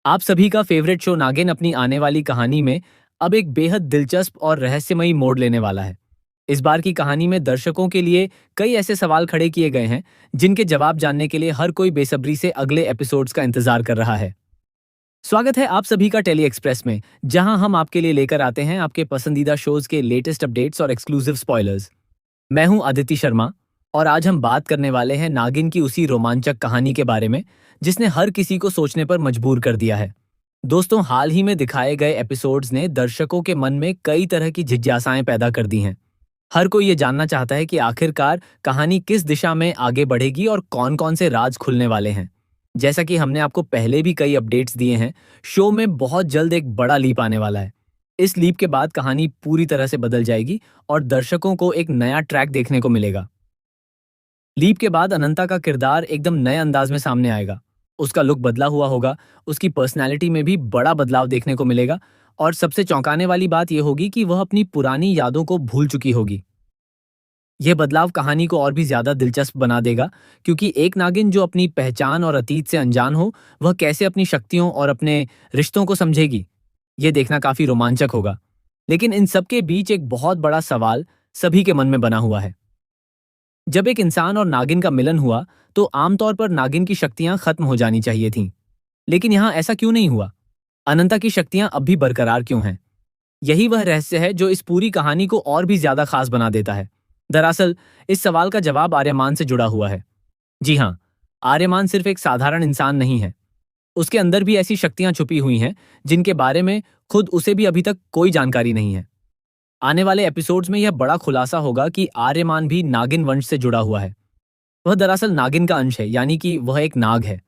आप सभी का फेवरेट शो नागिन अपनी आने वाली कहानी में अब एक बेहद दिलचस्प और रहस्यमयी मोड़ लेने वाला है। इस बार की कहानी में दर्शकों के लिए कई ऐसे सवाल खड़े किए गए हैं जिनके जवाब जानने के लिए हर कोई बेसब्री से अगले एपिसोड्स का इंतजार कर रहा है। स्वागत है आप सभी का टेली एक्सप्रेस में, जहां हम आपके लिए लेकर आते हैं आपके पसंदीदा शोज के लेटेस्ट अपडेट्स और एक्सक्लूसिव स्पॉयलर्स। मैं हूं आदित्य शर्मा और आज हम बात करने वाले हैं नागिन की उसी रोमांचक कहानी के बारे में जिसने हर किसी को सोचने पर मजबूर कर दिया है। दोस्तों, हाल ही में दिखाए गए एपिसोड्स ने दर्शकों के मन में कई तरह की जिज्ञासाएं पैदा कर दी हैं। हर कोई ये जानना चाहता है कि आखिरकार कहानी किस दिशा में आगे बढ़ेगी और कौन-कौन से राज खुलने वाले हैं। जैसा कि हमने आपको पहले भी कई अपडेट्स दिए हैं, शो में बहुत जल्द एक बड़ा लीप आने वाला है। इस लीप के बाद कहानी पूरी तरह से बदल जाएगी और दर्शकों को एक नया ट्रैक देखने को मिलेगा। लीप के बाद अनंता का किरदार एकदम नए अंदाज में सामने आएगा। उसका लुक बदला हुआ होगा, उसकी पर्सनैलिटी में भी बड़ा बदलाव देखने को मिलेगा और सबसे चौंकाने वाली बात यह होगी कि वह अपनी पुरानी यादों को भूल चुकी होगी। यह बदलाव कहानी को और भी ज्यादा दिलचस्प बना देगा, क्योंकि एक नागिन जो अपनी पहचान और अतीत से अनजान हो, वह कैसे अपनी शक्तियों और अपने रिश्तों को समझेगी। यह देखना काफी रोमांचक होगा। लेकिन इन सबके बीच एक बहुत बड़ा सवाल सभी के मन में बना हुआ है। जब एक इंसान और नागिन का मिलन हुआ, तो आमतौर पर नागिन की शक्तियां खत्म हो जानी चाहिए थीं। लेकिन यहां ऐसा क्यों नहीं हुआ? अनंता की शक्तियां अब भी बरकरार क्यों हैं? यही वह रहस्य है जो इस पूरी कहानी को और भी ज्यादा खास बना देता है। दरअसल, इस सवाल का जवाब आर्यमान से जुड़ा हुआ है। जी हाँ, आर्यमान सिर्फ एक साधारण इंसान नहीं है। उसके अंदर भी ऐसी शक्तियां छुपी हुई हैं जिनके बारे में खुद उसे भी अभी तक कोई जानकारी नहीं है। आने वाले एपिसोड्स में यह बड़ा खुलासा होगा कि आर्यमान भी नागिन वंश से जुड़ा हुआ है। वह दरअसल नागिन का अंश है, यानी कि वह एक नाग है।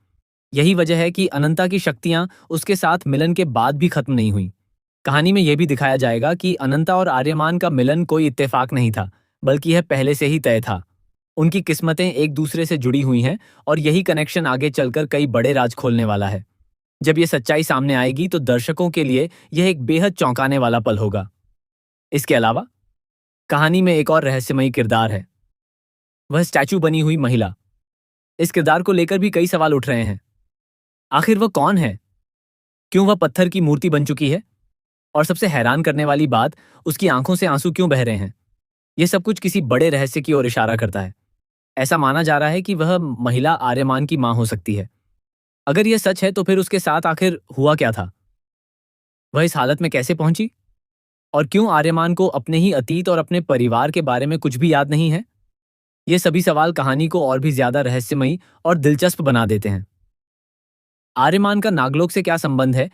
यही वजह है कि अनंता की शक्तियां उसके साथ मिलन के बाद भी खत्म नहीं हुई। कहानी में यह भी दिखाया जाएगा कि अनंता और आर्यमान का मिलन कोई इत्तेफाक नहीं था, बल्कि यह पहले से ही तय था। उनकी किस्मतें एक दूसरे से जुड़ी हुई हैं और यही कनेक्शन आगे चलकर कई बड़े राज खोलने वाला है। जब यह सच्चाई सामने आएगी तो दर्शकों के लिए यह एक बेहद चौंकाने वाला पल होगा। इसके अलावा कहानी में एक और रहस्यमयी किरदार है, वह स्टैचू बनी हुई महिला। इस किरदार को लेकर भी कई सवाल उठ रहे हैं। आखिर वह कौन है? क्यों वह पत्थर की मूर्ति बन चुकी है? और सबसे हैरान करने वाली बात, उसकी आंखों से आंसू क्यों बह रहे हैं? यह सब कुछ किसी बड़े रहस्य की ओर इशारा करता है। ऐसा माना जा रहा है कि वह महिला आर्यमान की मां हो सकती है। अगर यह सच है तो फिर उसके साथ आखिर हुआ क्या था? वह इस हालत में कैसे पहुंची? और क्यों आर्यमान को अपने ही अतीत और अपने परिवार के बारे में कुछ भी याद नहीं है? ये सभी सवाल कहानी को और भी ज्यादा रहस्यमयी और दिलचस्प बना देते हैं। आर्यमान का नागलोक से क्या संबंध है,